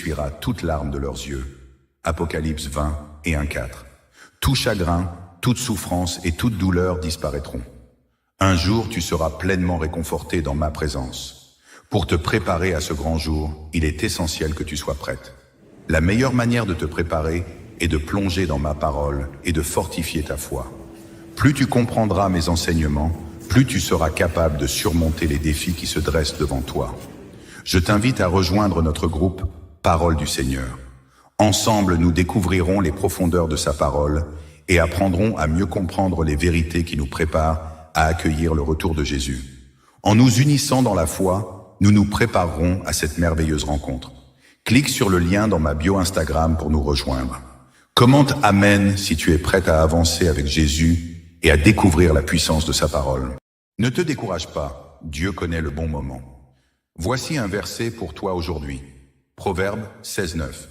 essuiera toute larme de leurs yeux. Apocalypse 20 et 1,4. Tout chagrin, toute souffrance et toute douleur disparaîtront. Un jour, tu seras pleinement réconforté dans ma présence. Pour te préparer à ce grand jour, il est essentiel que tu sois prête. La meilleure manière de te préparer est de plonger dans ma parole et de fortifier ta foi. Plus tu comprendras mes enseignements, plus tu seras capable de surmonter les défis qui se dressent devant toi. Je t'invite à rejoindre notre groupe Parole du Seigneur. Ensemble, nous découvrirons les profondeurs de sa parole et apprendrons à mieux comprendre les vérités qui nous préparent à accueillir le retour de Jésus. En nous unissant dans la foi, nous nous préparerons à cette merveilleuse rencontre. Clique sur le lien dans ma bio Instagram pour nous rejoindre. Commente Amen si tu es prête à avancer avec Jésus et à découvrir la puissance de sa parole. Ne te décourage pas, Dieu connaît le bon moment. Voici un verset pour toi aujourd'hui. Proverbe 16:9.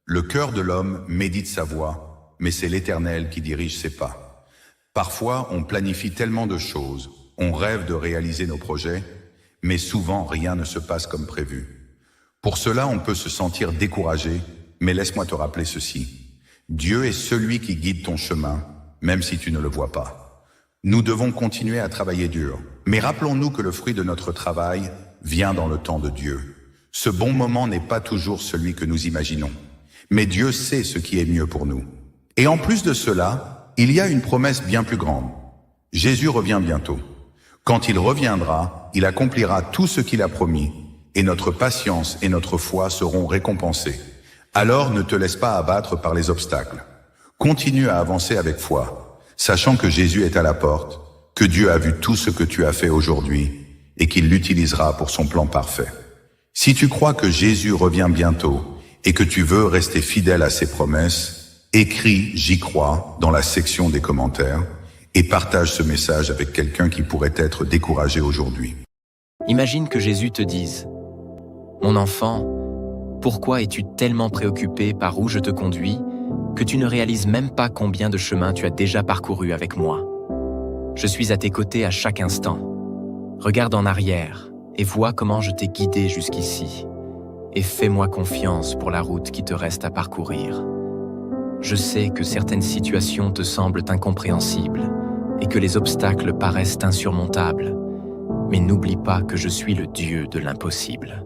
Le cœur de l'homme médite sa voie, mais c'est l'Éternel qui dirige ses pas. Parfois, on planifie tellement de choses, on rêve de réaliser nos projets, mais souvent rien ne se passe comme prévu. Pour cela, on peut se sentir découragé, mais laisse-moi te rappeler ceci. Dieu est celui qui guide ton chemin, même si tu ne le vois pas. Nous devons continuer à travailler dur, mais rappelons-nous que le fruit de notre travail vient dans le temps de Dieu. Ce bon moment n'est pas toujours celui que nous imaginons, mais Dieu sait ce qui est mieux pour nous. Et en plus de cela, il y a une promesse bien plus grande. Jésus revient bientôt. Quand il reviendra, il accomplira tout ce qu'il a promis, et notre patience et notre foi seront récompensées. Alors ne te laisse pas abattre par les obstacles. Continue à avancer avec foi, sachant que Jésus est à la porte, que Dieu a vu tout ce que tu as fait aujourd'hui, et qu'il l'utilisera pour son plan parfait. Si tu crois que Jésus revient bientôt, et que tu veux rester fidèle à ses promesses, écris « J'y crois » dans la section des commentaires, et partage ce message avec quelqu'un qui pourrait être découragé aujourd'hui. Imagine que Jésus te dise « Mon enfant, pourquoi es-tu tellement préoccupé par où je te conduis que tu ne réalises même pas combien de chemin tu as déjà parcouru avec moi? Je suis à tes côtés à chaque instant. Regarde en arrière et vois comment je t'ai guidé jusqu'ici. Et fais-moi confiance pour la route qui te reste à parcourir. Je sais que certaines situations te semblent incompréhensibles et que les obstacles paraissent insurmontables, mais n'oublie pas que je suis le Dieu de l'impossible.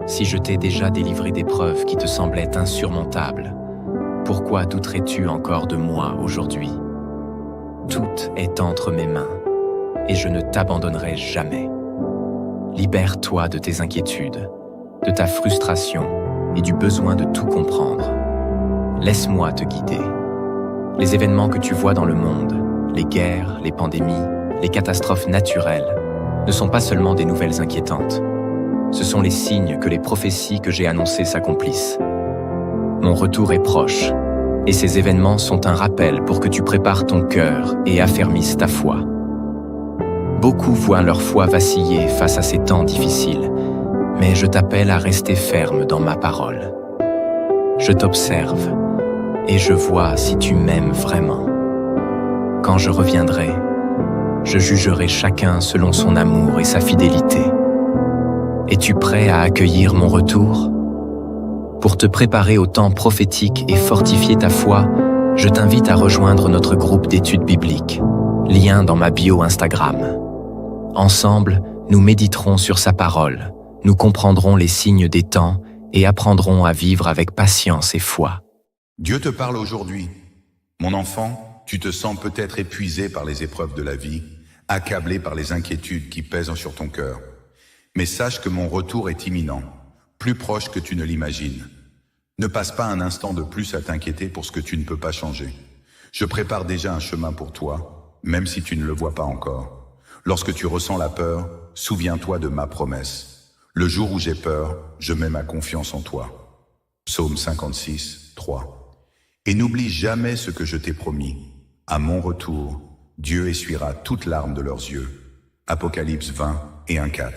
Si je t'ai déjà délivré d'épreuves qui te semblaient insurmontables, pourquoi douterais-tu encore de moi aujourd'hui? Tout est entre mes mains et je ne t'abandonnerai jamais. Libère-toi de tes inquiétudes, de ta frustration et du besoin de tout comprendre. Laisse-moi te guider. Les événements que tu vois dans le monde, les guerres, les pandémies, les catastrophes naturelles, ne sont pas seulement des nouvelles inquiétantes. Ce sont les signes que les prophéties que j'ai annoncées s'accomplissent. Mon retour est proche, et ces événements sont un rappel pour que tu prépares ton cœur et affermisses ta foi. Beaucoup voient leur foi vaciller face à ces temps difficiles, mais je t'appelle à rester ferme dans ma parole. Je t'observe et je vois si tu m'aimes vraiment. Quand je reviendrai, je jugerai chacun selon son amour et sa fidélité. Es-tu prêt à accueillir mon retour? Pour te préparer au temps prophétique et fortifier ta foi, je t'invite à rejoindre notre groupe d'études bibliques, lien dans ma bio Instagram. Ensemble, nous méditerons sur sa parole, nous comprendrons les signes des temps et apprendrons à vivre avec patience et foi. Dieu te parle aujourd'hui. Mon enfant, tu te sens peut-être épuisé par les épreuves de la vie, accablé par les inquiétudes qui pèsent sur ton cœur. Mais sache que mon retour est imminent, plus proche que tu ne l'imagines. Ne passe pas un instant de plus à t'inquiéter pour ce que tu ne peux pas changer. Je prépare déjà un chemin pour toi, même si tu ne le vois pas encore. Lorsque tu ressens la peur, souviens-toi de ma promesse. Le jour où j'ai peur, je mets ma confiance en toi. Psaume 56, 3. Et n'oublie jamais ce que je t'ai promis. À mon retour, Dieu essuiera toute larme de leurs yeux. Apocalypse 20 et 1,4.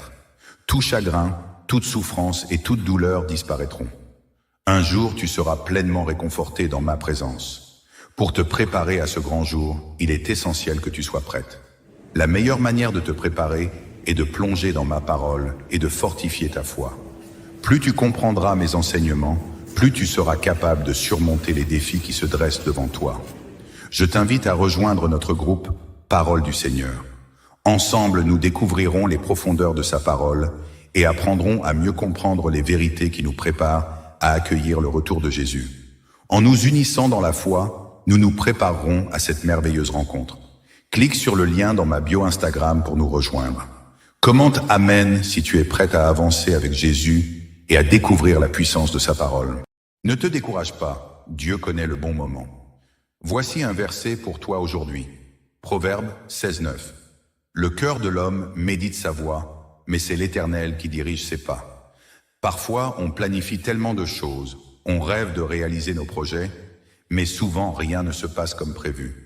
Tout chagrin, toute souffrance et toute douleur disparaîtront. Un jour, tu seras pleinement réconforté dans ma présence. Pour te préparer à ce grand jour, il est essentiel que tu sois prête. La meilleure manière de te préparer est de plonger dans ma parole et de fortifier ta foi. Plus tu comprendras mes enseignements, plus tu seras capable de surmonter les défis qui se dressent devant toi. Je t'invite à rejoindre notre groupe Parole du Seigneur. Ensemble, nous découvrirons les profondeurs de sa parole et apprendrons à mieux comprendre les vérités qui nous préparent à accueillir le retour de Jésus. En nous unissant dans la foi, nous nous préparerons à cette merveilleuse rencontre. Clique sur le lien dans ma bio Instagram pour nous rejoindre. Commente Amen si tu es prête à avancer avec Jésus et à découvrir la puissance de sa parole. Ne te décourage pas, Dieu connaît le bon moment. Voici un verset pour toi aujourd'hui. Proverbe 16:9. Le cœur de l'homme médite sa voie, mais c'est l'Éternel qui dirige ses pas. Parfois, on planifie tellement de choses, on rêve de réaliser nos projets, mais souvent rien ne se passe comme prévu.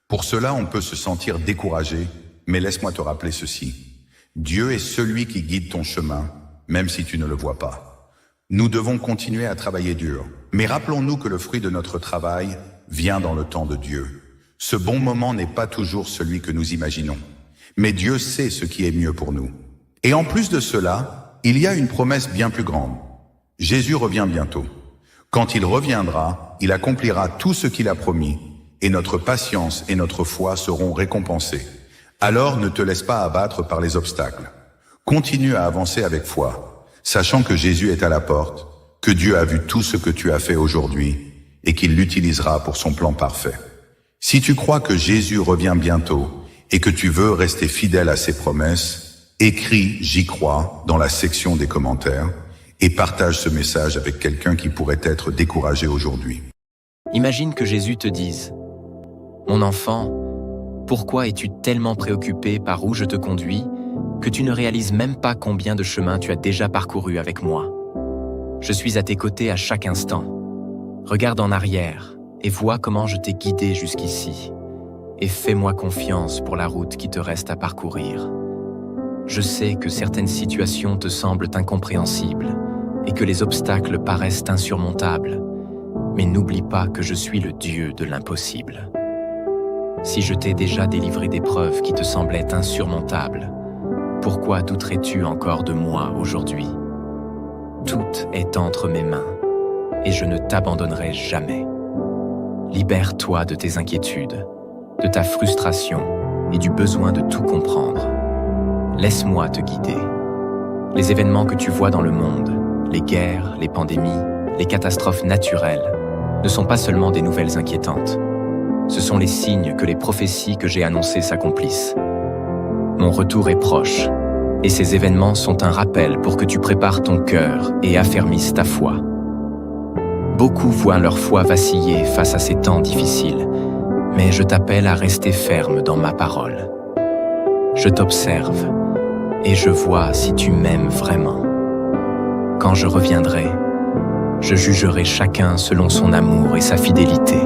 Pour cela, on peut se sentir découragé, mais laisse-moi te rappeler ceci. Dieu est celui qui guide ton chemin, même si tu ne le vois pas. Nous devons continuer à travailler dur, mais rappelons-nous que le fruit de notre travail vient dans le temps de Dieu. Ce bon moment n'est pas toujours celui que nous imaginons, mais Dieu sait ce qui est mieux pour nous. Et en plus de cela, il y a une promesse bien plus grande. Jésus revient bientôt. Quand il reviendra, il accomplira tout ce qu'il a promis, et notre patience et notre foi seront récompensées. Alors ne te laisse pas abattre par les obstacles. Continue à avancer avec foi, sachant que Jésus est à la porte, que Dieu a vu tout ce que tu as fait aujourd'hui et qu'il l'utilisera pour son plan parfait. Si tu crois que Jésus revient bientôt et que tu veux rester fidèle à ses promesses, écris « J'y crois » dans la section des commentaires et partage ce message avec quelqu'un qui pourrait être découragé aujourd'hui. Imagine que Jésus te dise « Mon enfant, pourquoi es-tu tellement préoccupé par où je te conduis que tu ne réalises même pas combien de chemin tu as déjà parcouru avec moi? Je suis à tes côtés à chaque instant. Regarde en arrière et vois comment je t'ai guidé jusqu'ici. Et fais-moi confiance pour la route qui te reste à parcourir. Je sais que certaines situations te semblent incompréhensibles et que les obstacles paraissent insurmontables, mais n'oublie pas que je suis le Dieu de l'impossible. Si je t'ai déjà délivré d'épreuves qui te semblaient insurmontables, pourquoi douterais-tu encore de moi aujourd'hui? Tout est entre mes mains et je ne t'abandonnerai jamais. Libère-toi de tes inquiétudes, de ta frustration et du besoin de tout comprendre. Laisse-moi te guider. Les événements que tu vois dans le monde, les guerres, les pandémies, les catastrophes naturelles, ne sont pas seulement des nouvelles inquiétantes. Ce sont les signes que les prophéties que j'ai annoncées s'accomplissent. Mon retour est proche, et ces événements sont un rappel pour que tu prépares ton cœur et affermisses ta foi. Beaucoup voient leur foi vaciller face à ces temps difficiles, mais je t'appelle à rester ferme dans ma parole. Je t'observe, et je vois si tu m'aimes vraiment. Quand je reviendrai, je jugerai chacun selon son amour et sa fidélité.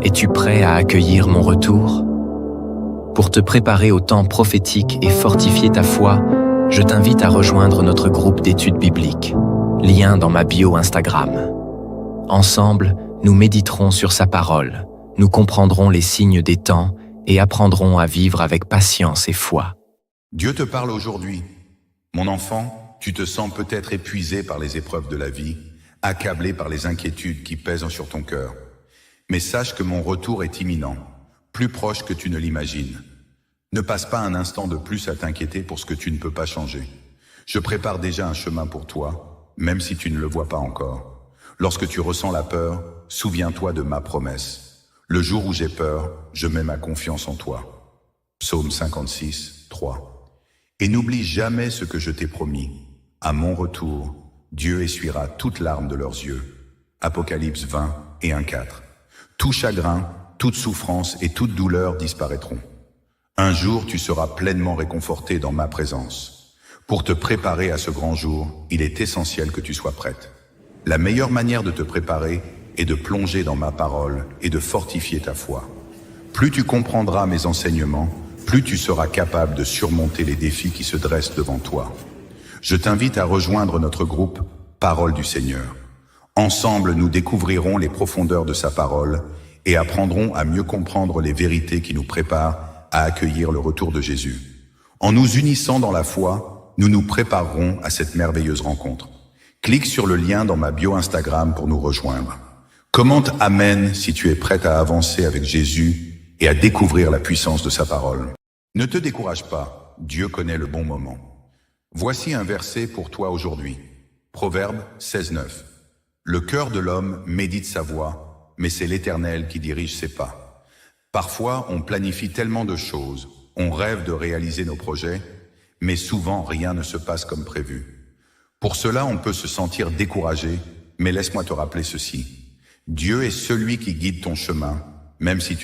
Es-tu prêt à accueillir mon retour? Pour te préparer au temps prophétique et fortifier ta foi, je t'invite à rejoindre notre groupe d'études bibliques, lien dans ma bio Instagram. Ensemble, nous méditerons sur sa parole, nous comprendrons les signes des temps et apprendrons à vivre avec patience et foi. Dieu te parle aujourd'hui. Mon enfant, tu te sens peut-être épuisé par les épreuves de la vie, accablé par les inquiétudes qui pèsent sur ton cœur. Mais sache que mon retour est imminent, plus proche que tu ne l'imagines. Ne passe pas un instant de plus à t'inquiéter pour ce que tu ne peux pas changer. Je prépare déjà un chemin pour toi, même si tu ne le vois pas encore. Lorsque tu ressens la peur, souviens-toi de ma promesse. Le jour où j'ai peur, je mets ma confiance en toi. Psaume 56, 3. Et n'oublie jamais ce que je t'ai promis. À mon retour, Dieu essuiera toute larme de leurs yeux. Apocalypse 20 et 1,4. Tout chagrin, toute souffrance et toute douleur disparaîtront. Un jour, tu seras pleinement réconforté dans ma présence. Pour te préparer à ce grand jour, il est essentiel que tu sois prête. La meilleure manière de te préparer est de plonger dans ma parole et de fortifier ta foi. Plus tu comprendras mes enseignements, plus tu seras capable de surmonter les défis qui se dressent devant toi. Je t'invite à rejoindre notre groupe Parole du Seigneur. Ensemble, nous découvrirons les profondeurs de sa parole et apprendrons à mieux comprendre les vérités qui nous préparent à accueillir le retour de Jésus. En nous unissant dans la foi, nous nous préparerons à cette merveilleuse rencontre. Clique sur le lien dans ma bio Instagram pour nous rejoindre. Commente Amen si tu es prête à avancer avec Jésus et à découvrir la puissance de sa parole. Ne te décourage pas, Dieu connaît le bon moment. Voici un verset pour toi aujourd'hui. Proverbe 16:9. Le cœur de l'homme médite sa voie, mais c'est l'Éternel qui dirige ses pas. Parfois, on planifie tellement de choses, on rêve de réaliser nos projets, mais souvent rien ne se passe comme prévu. Pour cela, on peut se sentir découragé, mais laisse-moi te rappeler ceci. Dieu est celui qui guide ton chemin, même si tu